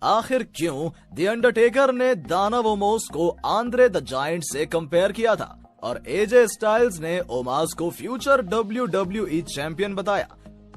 आखिर क्यों the Undertaker ने दानव ओमोस को आंद्रे द जायंट से कंपेयर किया था और एजे स्टाइल्स ने ओमास को फ्यूचर WWE चैंपियन बताया।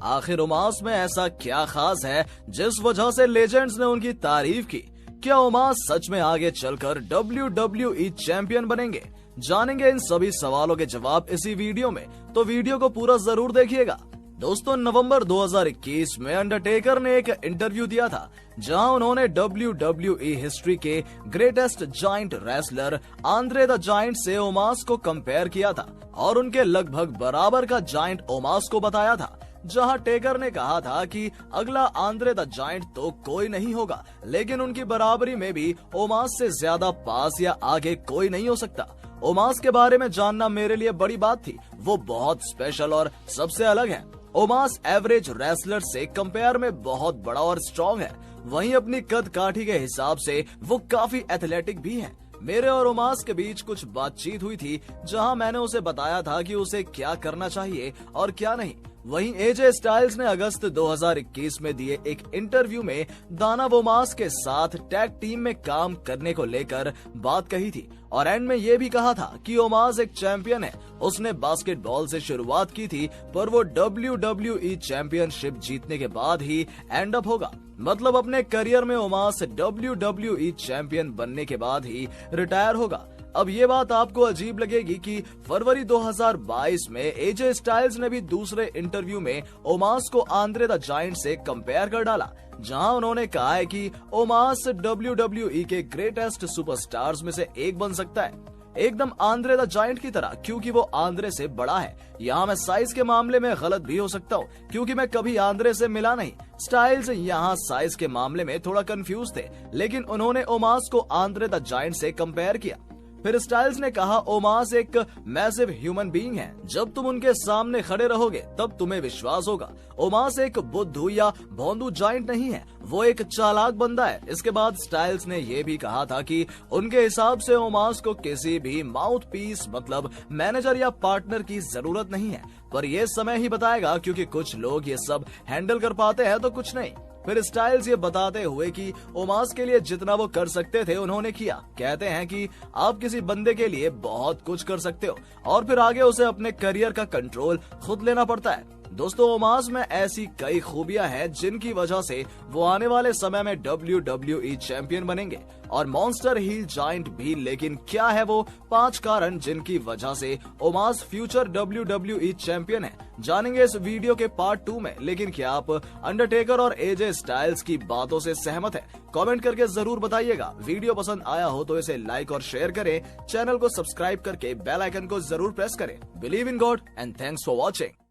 आखिर ओमास में ऐसा क्या खास है जिस वजह से लेजेंड्स ने उनकी तारीफ की? क्या ओमास सच में आगे चलकर WWE चैंपियन बनेंगे? जानेंगे इन सभी सवालों के जवाब इसी वीडियो में, तो वीडियो को पूरा जरूर देखिएगा। दोस्तों, नवंबर 2021 में अंडरटेकर ने एक इंटरव्यू दिया था जहां उन्होंने WWE हिस्ट्री के greatest giant wrestler Andre the giant से ओमास को कंपेयर किया था और उनके लगभग बराबर का जायंट ओमास को बताया था। जहां टेकर ने कहा था कि अगला आंद्रे द जायंट तो कोई नहीं होगा, लेकिन उनकी बराबरी में भी ओमास से ज्यादा पास या आगे कोई नहीं हो सकता। ओमास के बारे में जानना मेरे लिए बड़ी बात थी। वो बहुत स्पेशल और सबसे अलग है। ओमास एवरेज रेसलर से कंपेयर में बहुत बड़ा और स्ट्रॉन्ग है। वहीं अपनी कद काठी के हिसाब से वो काफी एथलेटिक भी है। मेरे और ओमास के बीच कुछ बातचीत हुई थी जहां मैंने उसे बताया था कि उसे क्या करना चाहिए और क्या नहीं। वहीं एजे स्टाइल्स ने अगस्त 2021 में दिए एक इंटरव्यू में दानव ओमास के साथ टैग टीम में काम करने को लेकर बात कही थी और एंड में ये भी कहा था कि ओमास एक चैंपियन है। उसने बास्केटबॉल से शुरुआत की थी, पर वो WWE चैंपियनशिप जीतने के बाद ही एंड अप होगा। मतलब अपने करियर में ओमास WWE चैंपियन बनने के बाद ही रिटायर होगा। अब ये बात आपको अजीब लगेगी कि फरवरी 2022 में एजे स्टाइल्स ने भी दूसरे इंटरव्यू में ओमास को आंद्रे द जायंट से कंपेयर कर डाला, जहां उन्होंने कहा है कि ओमास WWE के ग्रेटेस्ट सुपरस्टार्स में से एक बन सकता है, एकदम आंद्रे द जायंट की तरह, क्योंकि वो आंद्रे से बड़ा है। यहाँ मैं साइज के मामले में गलत भी हो सकता हूँ क्योंकि मैं कभी आंद्रे से मिला नहीं। स्टाइल्स यहाँ साइज के मामले में थोड़ा कंफ्यूज थे, लेकिन उन्होंने ओमास को आंद्रे द जायंट से कंपेयर किया। फिर स्टाइल्स ने कहा ओमास एक मैसिव ह्यूमन बीइंग है। जब तुम उनके सामने खड़े रहोगे तब तुम्हें विश्वास होगा। ओमास एक बुद्धू या भोंदू जायंट नहीं है, वो एक चालाक बंदा है। इसके बाद स्टाइल्स ने ये भी कहा था कि उनके हिसाब से ओमास को किसी भी माउथ पीस मतलब मैनेजर या पार्टनर की जरूरत नहीं है, पर ये समय ही बताएगा क्योंकि कुछ लोग ये सब हैंडल कर पाते हैं तो कुछ नहीं। फिर स्टाइल्स ये बताते हुए कि ओमास के लिए जितना वो कर सकते थे उन्होंने किया। कहते हैं कि आप किसी बंदे के लिए बहुत कुछ कर सकते हो और फिर आगे उसे अपने करियर का कंट्रोल खुद लेना पड़ता है। दोस्तों, ओमास में ऐसी कई खूबियां हैं जिनकी वजह से वो आने वाले समय में WWE चैंपियन बनेंगे और मॉन्स्टर हील जायंट भी। लेकिन क्या है वो 5 कारण जिनकी वजह से ओमास फ्यूचर WWE चैंपियन है? जानेंगे इस वीडियो के पार्ट 2 में। लेकिन क्या आप अंडरटेकर और एजे स्टाइल्स की बातों से सहमत हैं? कमेंट करके जरूर बताइएगा। वीडियो पसंद आया हो तो इसे लाइक और शेयर करें। चैनल को सब्सक्राइब करके बेल आइकन को जरूर प्रेस करें। Believe in God and thanks for watching.